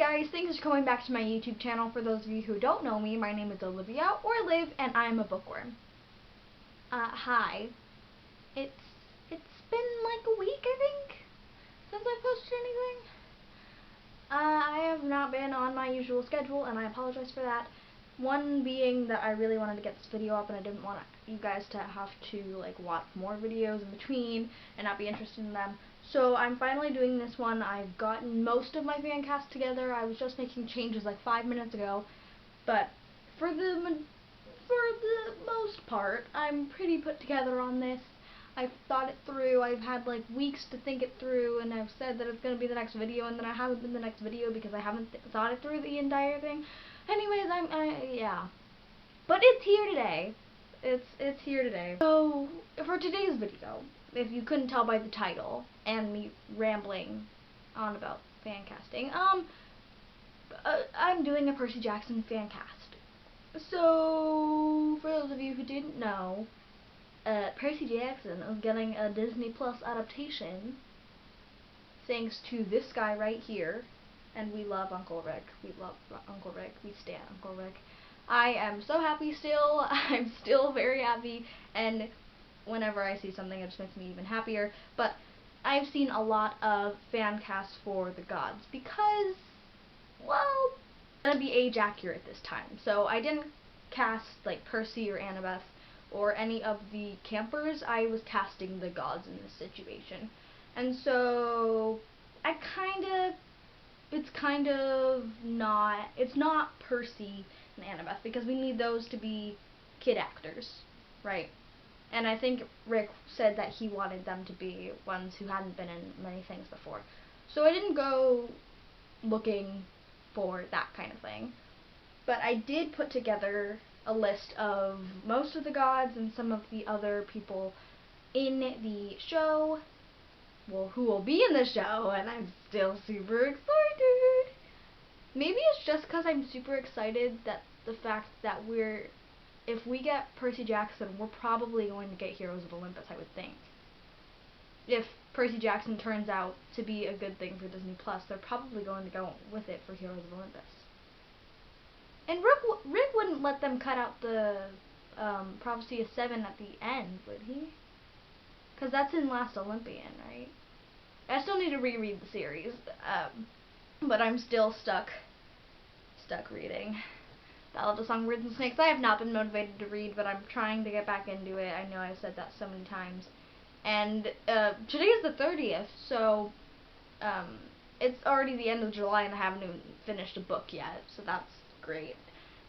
guys, thanks for coming back to my YouTube channel. For those of you who don't know me, my name is Olivia, or Liv, and I'm a bookworm. Hi. It's been like a week, I think, since I posted anything. I have not been on my usual schedule, and I apologize for that. One being that I really wanted to get this video up, and I didn't want you guys to have to like watch more videos in between and not be interested in them. So I'm finally doing this one. I've gotten most of my fan cast together. I was just making changes like 5 minutes ago, but for the most part, I'm pretty put together on this. I've thought it through. I've had like weeks to think it through, and I've said that it's going to be the next video, and then I haven't been the next video because I haven't thought it through the entire thing. Anyways, yeah. But it's here today. It's here today. So, for today's video, if you couldn't tell by the title and me rambling on about fan casting, I'm doing a Percy Jackson fan cast. So, for those of you who didn't know, Percy Jackson is getting a Disney+ adaptation thanks to this guy right here. And we love Uncle Rick. We love Uncle Rick. We stan Uncle Rick. I am so happy still. I'm still very happy, and whenever I see something, it just makes me even happier. But I've seen a lot of fan casts for the gods because, well, I'm gonna be age accurate this time. So I didn't cast like Percy or Annabeth or any of the campers. I was casting the gods in this situation, and so it's not Percy and Annabeth, because we need those to be kid actors, right? And I think Rick said that he wanted them to be ones who hadn't been in many things before. So I didn't go looking for that kind of thing. But I did put together a list of most of the gods and some of the other people in the show, well, who will be in the show, and I'm still super excited. Maybe it's just because I'm super excited that the fact that if we get Percy Jackson, we're probably going to get Heroes of Olympus, I would think. If Percy Jackson turns out to be a good thing for Disney+, they're probably going to go with it for Heroes of Olympus. And Rick wouldn't let them cut out the Prophecy of Seven at the end, would he? Because that's in Last Olympian, right? I still need to reread the series, but I'm still stuck reading Ballad of Songbirds and Snakes. I have not been motivated to read, but I'm trying to get back into it. I know I've said that so many times. And today is the 30th, so it's already the end of July, and I haven't even finished a book yet, so that's great.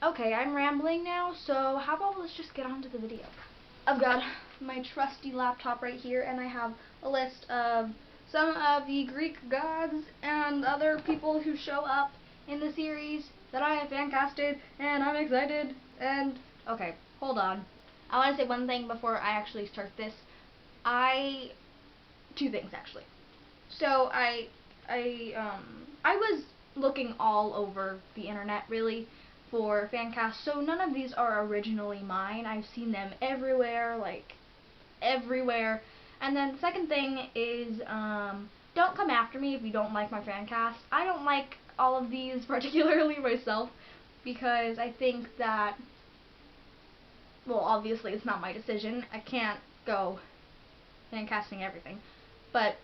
Okay, I'm rambling now, so how about let's just get on to the video. I've got my trusty laptop right here, and I have a list of some of the Greek gods and other people who show up in the series that I have fan casted, and I'm excited. And okay, hold on. I want to say one thing before I actually start this. Two things actually. So I was looking all over the internet really for fan casts, so none of these are originally mine. I've seen them everywhere, like everywhere. And then the second thing is, don't come after me if you don't like my fan cast. I don't like all of these particularly myself, because I think that, well, obviously it's not my decision. I can't go fan casting everything, but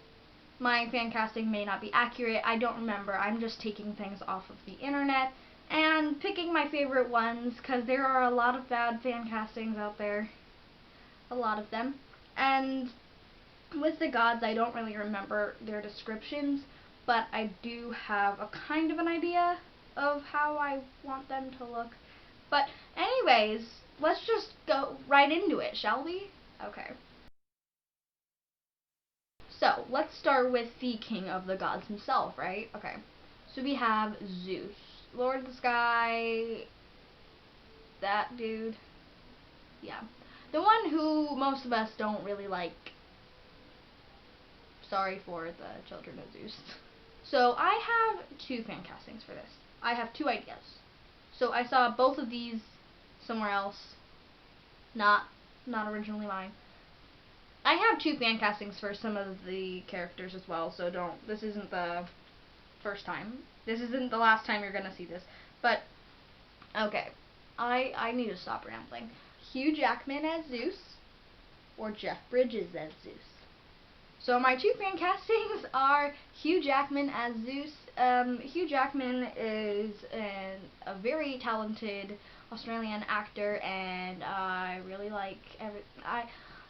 my fan casting may not be accurate. I don't remember. I'm just taking things off of the internet and picking my favorite ones, because there are a lot of bad fan castings out there. A lot of them. And with the gods, I don't really remember their descriptions, but I do have a kind of an idea of how I want them to look. But anyways, let's just go right into it, shall we? Okay. So, let's start with the king of the gods himself, right? Okay. So we have Zeus, Lord of the Sky, that dude. Yeah. The one who most of us don't really like. Sorry for the children of Zeus. So I have two fan castings for this. I have two ideas. So I saw both of these somewhere else. Not originally mine. I have two fan castings for some of the characters as well, so this isn't the first time. This isn't the last time you're gonna see this. But, okay. I need to stop rambling. Hugh Jackman as Zeus, or Jeff Bridges as Zeus. So my two fan castings are Hugh Jackman as Zeus. Hugh Jackman is a very talented Australian actor, and I really like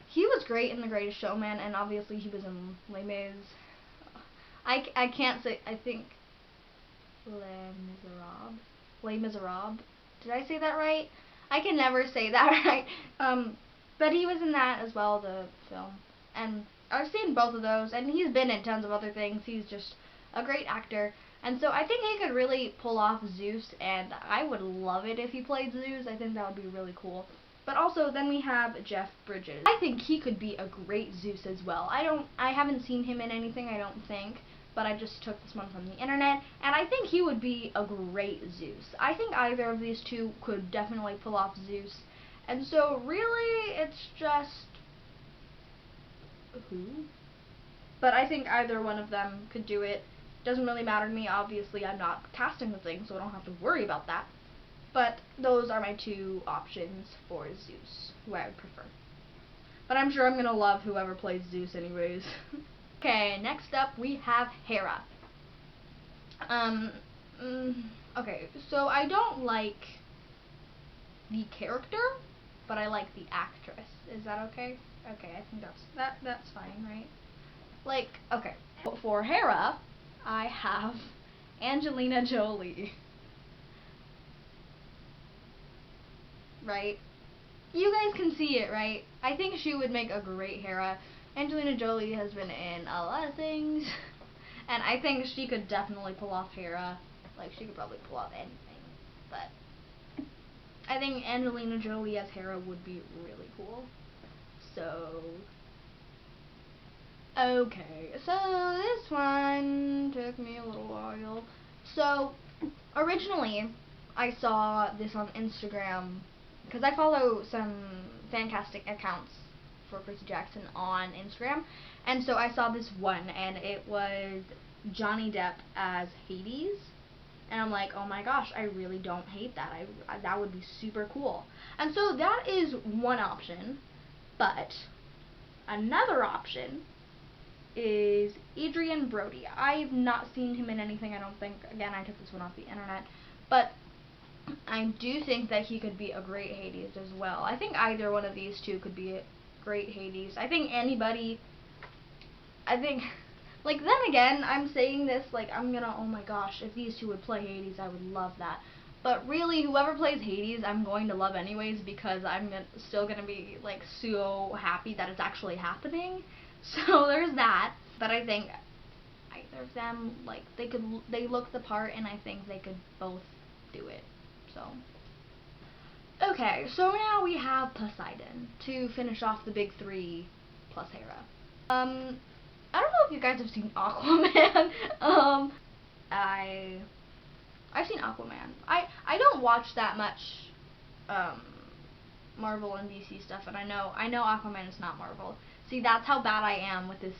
he was great in The Greatest Showman, and obviously he was in Les Mis. I can't say, I think Les Miserables. Did I say that right? I can never say that right. But he was in that as well, the film. And I've seen both of those, and he's been in tons of other things. He's just a great actor. And so I think he could really pull off Zeus, and I would love it if he played Zeus. I think that would be really cool. But also, then we have Jeff Bridges. I think he could be a great Zeus as well. I haven't seen him in anything, I don't think, but I just took this one from the internet, and I think he would be a great Zeus. I think either of these two could definitely pull off Zeus. And so, really, it's just who? But I think either one of them could do it. Doesn't really matter to me. Obviously, I'm not casting the thing, so I don't have to worry about that. But those are my two options for Zeus, who I would prefer. But I'm sure I'm going to love whoever plays Zeus anyways. Okay, next up we have Hera. Okay, so I don't like the character, but I like the actress. Is that okay? Okay, I think that's fine, right? Like, okay. For Hera, I have Angelina Jolie. Right? You guys can see it, right? I think she would make a great Hera. Angelina Jolie has been in a lot of things, and I think she could definitely pull off Hera. Like, she could probably pull off anything, but I think Angelina Jolie as Hera would be really cool. So, okay, so this one took me a little while. So, originally, I saw this on Instagram, because I follow some fancasting accounts for Percy Jackson on Instagram, and so I saw this one, and it was Johnny Depp as Hades, and I'm like, oh my gosh, I really don't hate that. That would be super cool. And so that is one option, but another option is Adrian Brody. I've not seen him in anything, I don't think. Again, I took this one off the internet, but I do think that he could be a great Hades as well. I think either one of these two could be a great Hades. I think anybody, like, then again, I'm saying this, like, oh my gosh, if these two would play Hades, I would love that. But really, whoever plays Hades, I'm going to love anyways, because I'm still going to be, like, so happy that it's actually happening. So there's that. But I think either of them, like, they look the part, and I think they could both do it. So, okay, so now we have Poseidon to finish off the big three plus Hera. I don't know if you guys have seen Aquaman. I've seen Aquaman. I don't watch that much Marvel and DC stuff, and I know Aquaman is not Marvel. See, that's how bad I am with this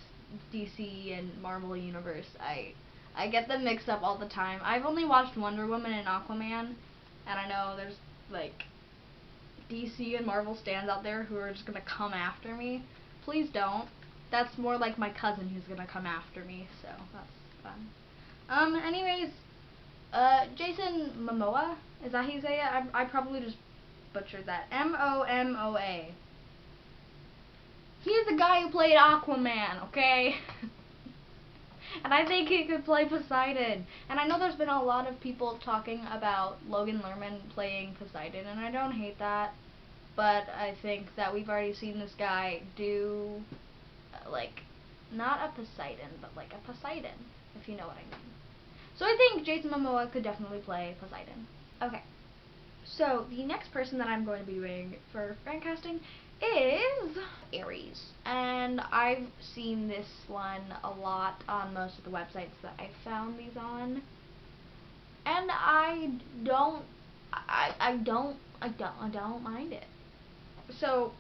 DC and Marvel universe. I get them mixed up all the time. I've only watched Wonder Woman and Aquaman, and I know there's, like, DC and Marvel stands out there who are just gonna come after me. Please don't. That's more like my cousin who's gonna come after me, so that's fun. Anyways, Jason Momoa, is that how you say it? I probably just butchered that. M-O-M-O-A. He's the guy who played Aquaman, okay? And I think he could play Poseidon. And I know there's been a lot of people talking about Logan Lerman playing Poseidon, and I don't hate that. But I think that we've already seen this guy do, like, not a Poseidon, but like a Poseidon, if you know what I mean. So I think Jason Momoa could definitely play Poseidon. Okay. So the next person that I'm going to be doing for fan casting is Ares, and I've seen this one a lot on most of the websites that I found these on, and I don't mind it. So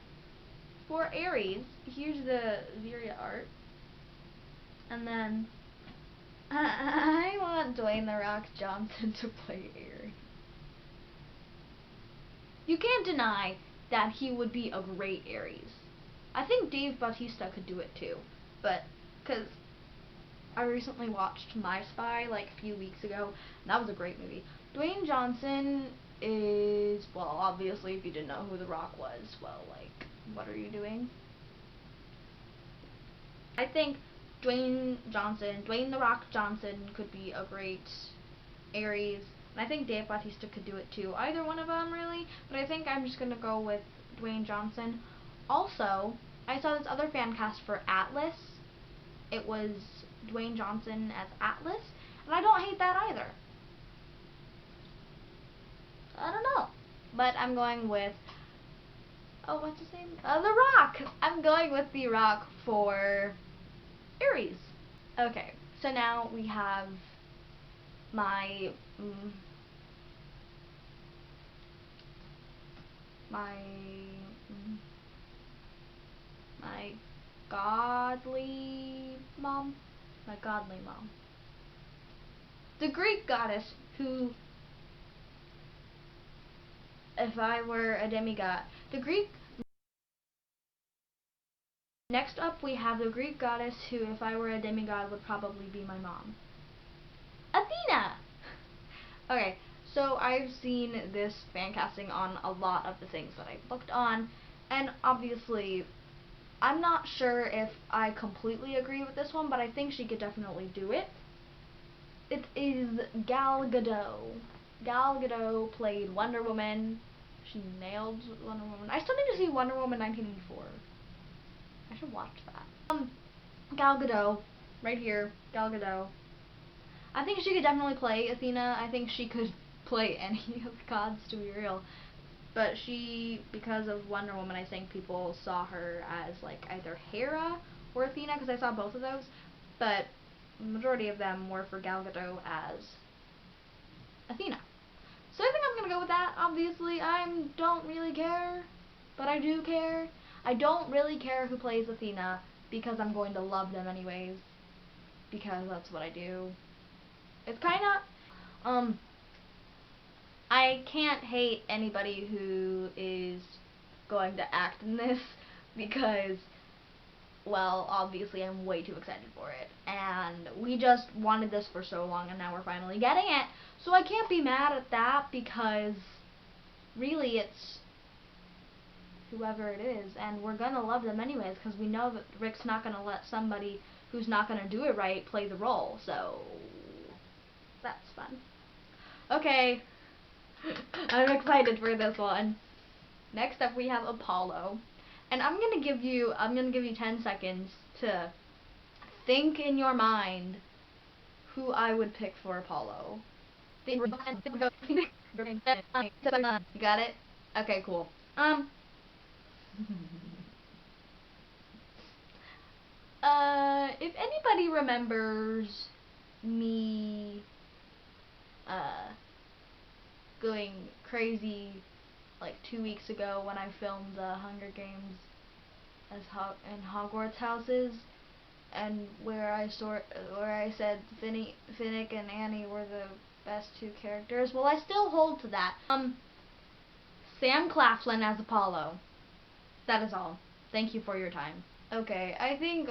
for Ares, here's the Viria art, and then I want Dwayne "The Rock" Johnson to play Ares. You can't deny that he would be a great Ares. I think Dave Bautista could do it too, but because I recently watched My Spy like a few weeks ago, and that was a great movie. Dwayne Johnson is, well, obviously if you didn't know who The Rock was, well, like, what are you doing? I think Dwayne "The Rock" Johnson could be a great Ares, and I think Dave Bautista could do it too. Either one of them really, but I think I'm just gonna go with Dwayne Johnson. Also, I saw this other fan cast for Atlas. It was Dwayne Johnson as Atlas, and I don't hate that either. I don't know, but I'm going with, oh, what's his name? The Rock. I'm going with The Rock for Ares. Okay, so now we have my godly mom, the Greek goddess who, if I were a demigod, next up we have the Greek goddess who, if I were a demigod, would probably be my mom. Athena! Okay, so I've seen this fan casting on a lot of the things that I've looked on, and obviously I'm not sure if I completely agree with this one, but I think she could definitely do it. It is Gal Gadot. Gal Gadot played Wonder Woman. She nailed Wonder Woman. I still need to see Wonder Woman 1984. I should watch that. Gal Gadot, right here, Gal Gadot. I think she could definitely play Athena. I think she could play any of the gods, to be real. But she, because of Wonder Woman, I think people saw her as like either Hera or Athena, because I saw both of those. But the majority of them were for Gal Gadot as Athena. So I think I'm gonna go with that. Obviously, I don't really care, but I do care. I don't really care who plays Athena, because I'm going to love them anyways, because that's what I do. It's kinda, I can't hate anybody who is going to act in this, because, well, obviously I'm way too excited for it, and we just wanted this for so long, and now we're finally getting it, so I can't be mad at that, because really it's whoever it is, and we're gonna love them anyways, because we know that Rick's not gonna let somebody who's not gonna do it right play the role, so that's fun. Okay, I'm excited for this one. Next up we have Apollo, and I'm gonna give you 10 seconds to think in your mind who I would pick for Apollo. You got it? Okay, cool. If anybody remembers me going crazy like 2 weeks ago when I filmed the Hunger Games as in Hogwarts houses, and where I said Finnick and Annie were the best two characters, well, I still hold to that. Sam Claflin as Apollo. That is all. Thank you for your time. Okay, I think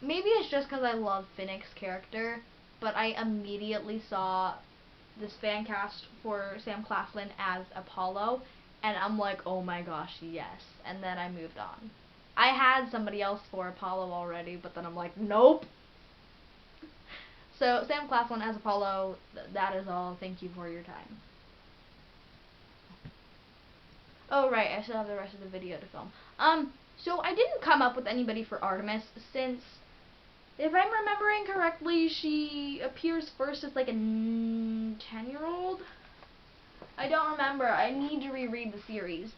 maybe it's just because I love Finnick's character, but I immediately saw this fan cast for Sam Claflin as Apollo, and I'm like, oh my gosh, yes. And then I moved on. I had somebody else for Apollo already, but then I'm like, nope. So Sam Claflin as Apollo, that is all. Thank you for your time. Oh right, I still have the rest of the video to film. So I didn't come up with anybody for Artemis, since, if I'm remembering correctly, she appears first as like a 10-year-old. I don't remember. I need to reread the series.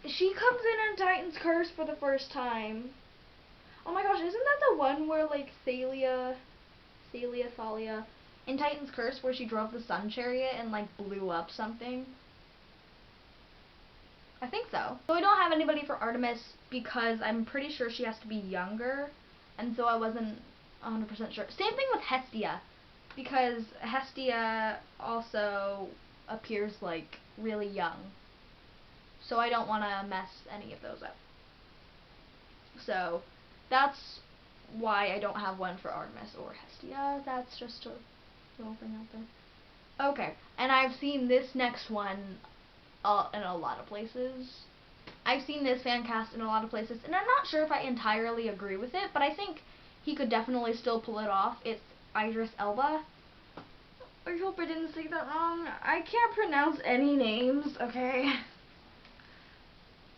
She comes in Titan's Curse for the first time. Oh my gosh, isn't that the one where like Thalia in Titan's Curse, where she drove the sun chariot and like blew up something? I think so. So I don't have anybody for Artemis because I'm pretty sure she has to be younger, and so I wasn't 100% sure. Same thing with Hestia. because Hestia also appears like really young. So I don't want to mess any of those up. So that's why I don't have one for Artemis or Hestia. That's just a little thing out there. Okay, and I've seen this next one in a lot of places. I've seen this fan cast in a lot of places, and I'm not sure if I entirely agree with it, but I think he could definitely still pull it off. It's Idris Elba. I hope I didn't say that wrong. I can't pronounce any names, okay?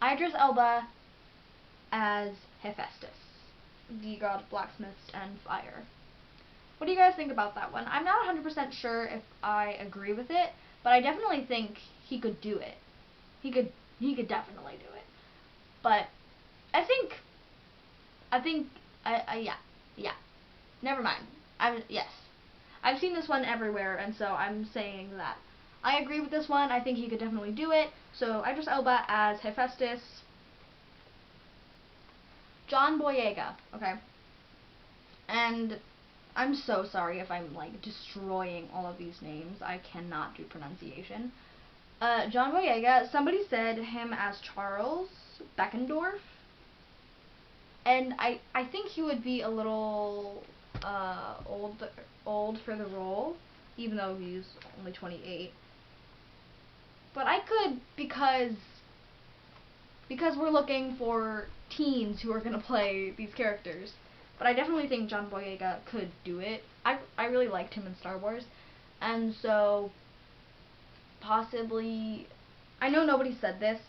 Idris Elba as Hephaestus, the god of blacksmiths and fire. What do you guys think about that one? I'm not 100% sure if I agree with it, but I definitely think he could do it. He could definitely do it. But I think yeah. Never mind. Yes. I've seen this one everywhere, and so I'm saying that I agree with this one. I think he could definitely do it. So Idris Elba as Hephaestus. John Boyega, okay? And I'm so sorry if I'm like destroying all of these names. I cannot do pronunciation. John Boyega, somebody said him as Charles Beckendorf. And I think he would be a little old for the role, even though he's only 28. But I could, because we're looking for teens who are going to play these characters. But I definitely think John Boyega could do it. I really liked him in Star Wars. And so, possibly, I know nobody said this.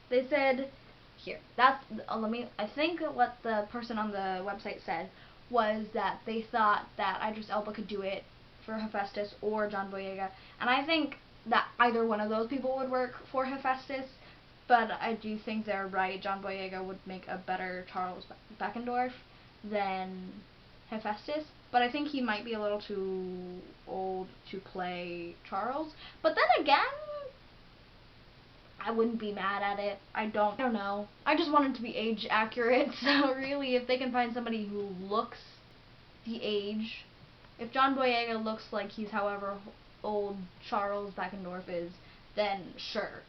They said, here, I think what the person on the website said was that they thought that Idris Elba could do it for Hephaestus or John Boyega. And I think that either one of those people would work for Hephaestus. But I do think they're right. John Boyega would make a better Charles Beckendorf than Hephaestus. But I think he might be a little too old to play Charles. But then again, I wouldn't be mad at it. I don't know. I just want it to be age accurate. So really, if they can find somebody who looks the age, if John Boyega looks like he's however old Charles Beckendorf is, then sure.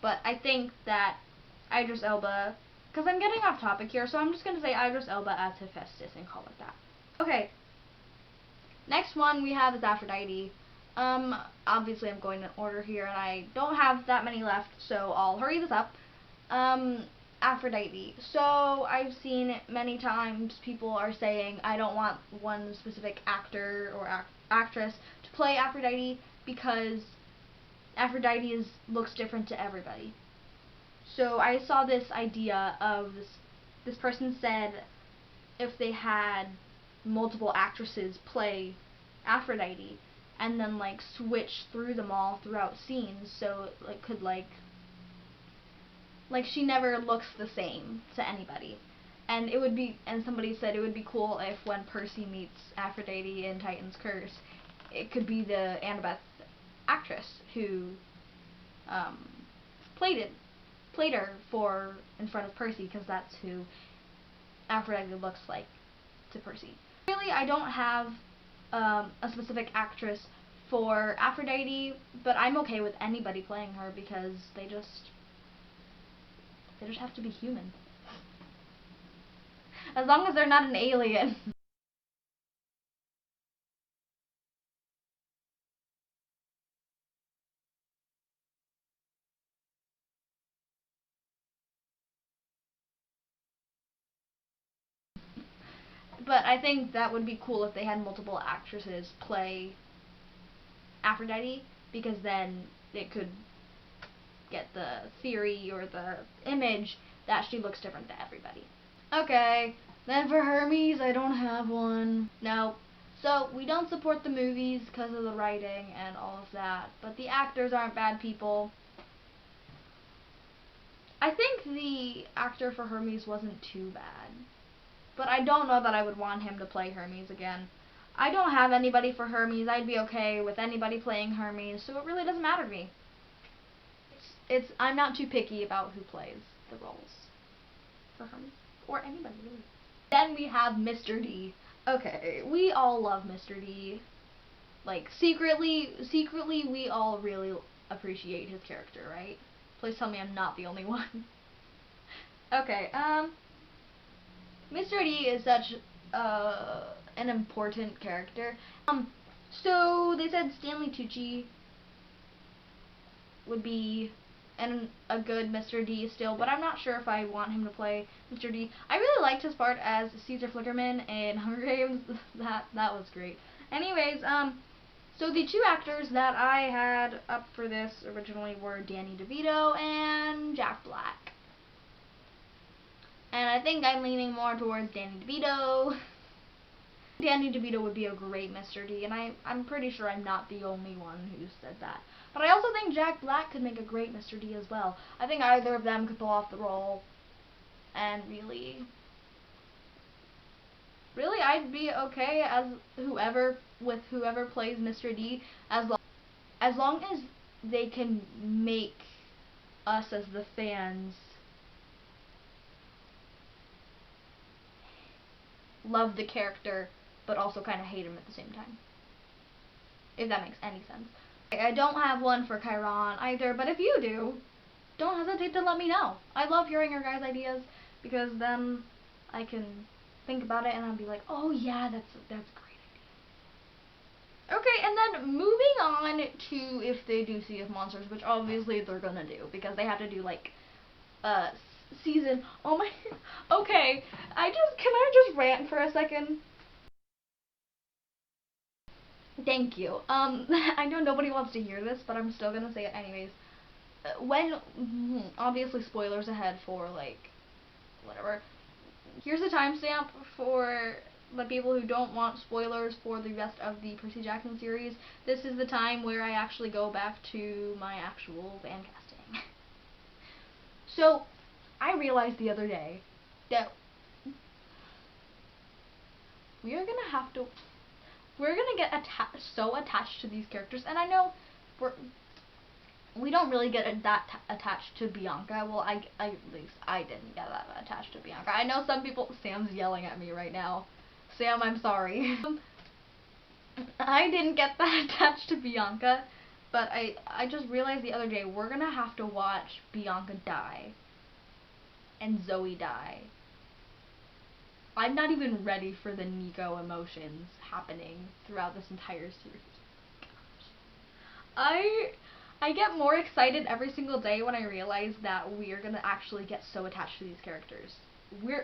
But I think that Idris Elba, because I'm getting off topic here, so I'm just going to say Idris Elba as Hephaestus and call it that. Okay. Next one we have is Aphrodite. Obviously I'm going in order here, and I don't have that many left, so I'll hurry this up. Aphrodite. So I've seen it many times. People are saying I don't want one specific actor or actress to play Aphrodite because Aphrodite looks different to everybody. So I saw this idea of this person said if they had multiple actresses play Aphrodite and then like switch through them all throughout scenes, so it could like she never looks the same to anybody. And it would be, and somebody said it would be cool if when Percy meets Aphrodite in Titan's Curse, it could be the Annabeth actress who played her in front of Percy, because that's who Aphrodite looks like to Percy. Really, I don't have a specific actress for Aphrodite, but I'm okay with anybody playing her because they just have to be human. As long as they're not an alien. But I think that would be cool if they had multiple actresses play Aphrodite, because then it could get the theory or the image that she looks different to everybody. Okay, then for Hermes, I don't have one. No. So, we don't support the movies because of the writing and all of that, but the actors aren't bad people. I think the actor for Hermes wasn't too bad, but I don't know that I would want him to play Hermes again. I don't have anybody for Hermes. I'd be okay with anybody playing Hermes, so it really doesn't matter to me. I'm not too picky about who plays the roles for Hermes, or anybody really. Then we have Mr. D. Okay, we all love Mr. D. like, secretly, we all really appreciate his character, right? Please tell me I'm not the only one. Okay, Mr. D is such an important character. So they said Stanley Tucci would be a good Mr. D still, but I'm not sure if I want him to play Mr. D. I really liked his part as Caesar Flickerman in Hunger Games. that was great. Anyways, so the two actors that I had up for this originally were Danny DeVito and Jack Black. And I think I'm leaning more towards Danny DeVito. Danny DeVito would be a great Mr. D, and I'm pretty sure I'm not the only one who said that. But I also think Jack Black could make a great Mr. D as well. I think either of them could pull off the role, and really I'd be okay as whoever plays Mr. D, as long as they can make us as the fans love the character, but also kind of hate him at the same time. If that makes any sense. I don't have one for Chiron either, but if you do, don't hesitate to let me know. I love hearing your guys' ideas, because then I can think about it and I'll be like, oh yeah, that's a great idea. Okay, and then moving on to if they do Sea of Monsters, which obviously they're gonna do, because they have to do like season. Oh my. Okay, can I just rant for a second? Thank you. I know nobody wants to hear this, but I'm still gonna say it anyways. Obviously spoilers ahead for, like, whatever. Here's a timestamp for the people who don't want spoilers for the rest of the Percy Jackson series. This is the time where I actually go back to my actual fancasting. So, I realized the other day that we're gonna get so attached to these characters, and I know we don't really get that attached to Bianca. Well, at least I didn't get that attached to Bianca. I know some people. Sam's yelling at me right now. Sam, I'm sorry. I didn't get that attached to Bianca, but I just realized the other day we're gonna have to watch Bianca die and Zoe die. I'm not even ready for the Nico emotions happening throughout this entire series. Gosh. I get more excited every single day when I realize that we're gonna actually get so attached to these characters. I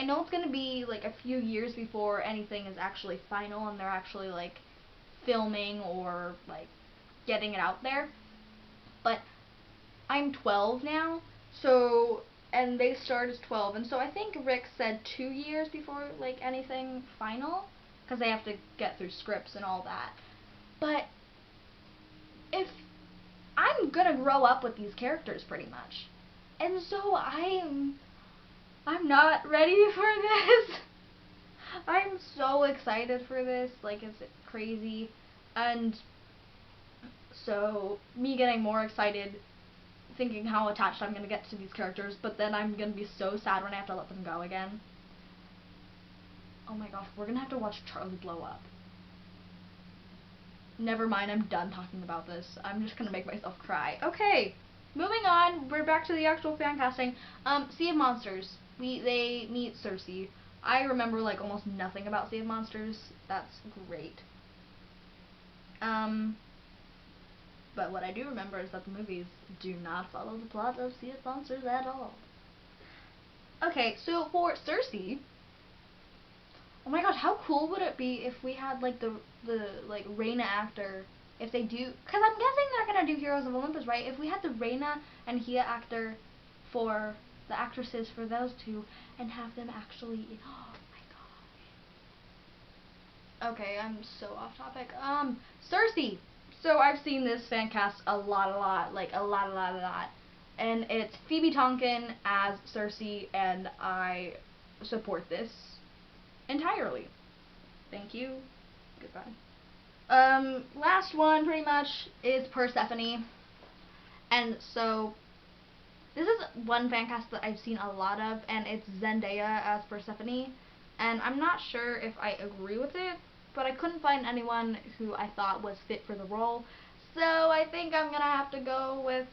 know it's gonna be like a few years before anything is actually final and they're actually like filming or like getting it out there. But I'm 12 now, and they start as 12, and so I think Rick said 2 years before like anything final, because they have to get through scripts and all that. But if I'm gonna grow up with these characters pretty much, and so I'm not ready for this. I'm so excited for this, like it's crazy, and so me getting more excited, thinking how attached I'm gonna get to these characters, but then I'm gonna be so sad when I have to let them go again. Oh my gosh, we're gonna have to watch Charlie blow up. Never mind, I'm done talking about this. I'm just gonna make myself cry. Okay, moving on. We're back to the actual fan casting. Sea of Monsters. They meet Circe. I remember like almost nothing about Sea of Monsters. That's great. But what I do remember is that the movies do not follow the plot of Sea of Monsters at all. Okay, so for Circe, oh my gosh, how cool would it be if we had like the like Reina actor, if they do, because I'm guessing they're gonna do Heroes of Olympus, right? If we had the Reina and Hia actor for the actresses for those two and have them actually, oh my gosh. Okay, I'm so off topic. Circe. So I've seen this fan cast a lot, and it's Phoebe Tonkin as Circe, and I support this entirely. Thank you. Goodbye. Last one pretty much is Persephone, and so this is one fan cast that I've seen a lot of, and it's Zendaya as Persephone, and I'm not sure if I agree with it. but I couldn't find anyone who I thought was fit for the role, so I think I'm gonna have to go with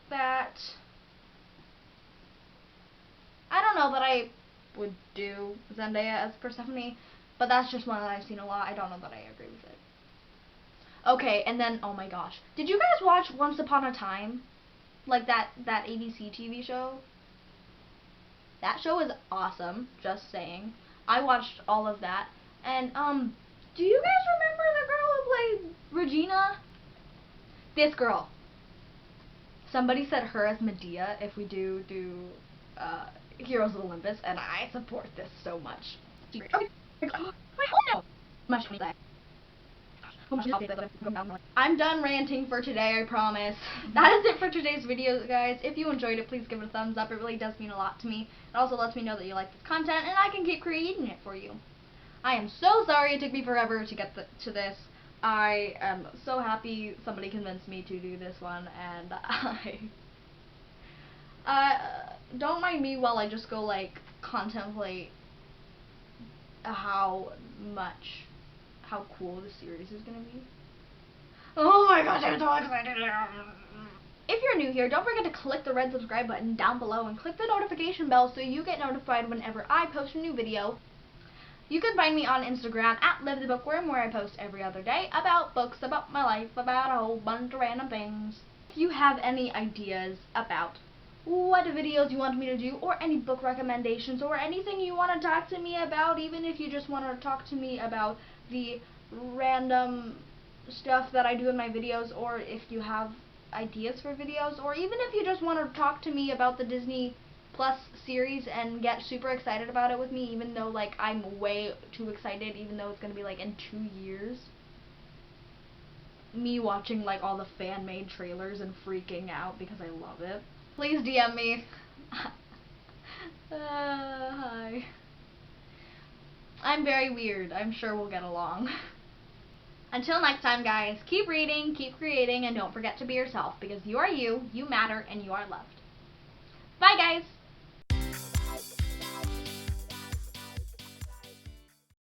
that. I don't know that I would do Zendaya as Persephone, but that's just one that I've seen a lot. I don't know that I agree with it. Okay, and then, oh my gosh, did you guys watch Once Upon a Time? Like that ABC TV show? That show is awesome, just saying. I watched all of that. And, do you guys remember the girl who played Regina? This girl. Somebody said her as Medea if we do Heroes of Olympus, and I support this so much. I'm done ranting for today, I promise. That is it for today's video, guys. If you enjoyed it, please give it a thumbs up. It really does mean a lot to me. It also lets me know that you like this content, and I can keep creating it for you. I am so sorry it took me forever to get to this. I am so happy somebody convinced me to do this one, and don't mind me while I just go, like, contemplate how cool the series is gonna be. Oh my gosh, I'm so excited! If you're new here, don't forget to click the red subscribe button down below and click the notification bell so you get notified whenever I post a new video. You can find me on Instagram at @LiveTheBookworm, where I post every other day about books, about my life, about a whole bunch of random things. If you have any ideas about what videos you want me to do, or any book recommendations, or anything you want to talk to me about, even if you just want to talk to me about the random stuff that I do in my videos, or if you have ideas for videos, or even if you just want to talk to me about the Disney+ series and get super excited about it with me, even though, like, I'm way too excited, even though it's going to be, like, in 2 years. Me watching, like, all the fan-made trailers and freaking out because I love it. Please DM me. Hi. I'm very weird. I'm sure we'll get along. Until next time, guys, keep reading, keep creating, and don't forget to be yourself, because you are you matter, and you are loved. Bye, guys!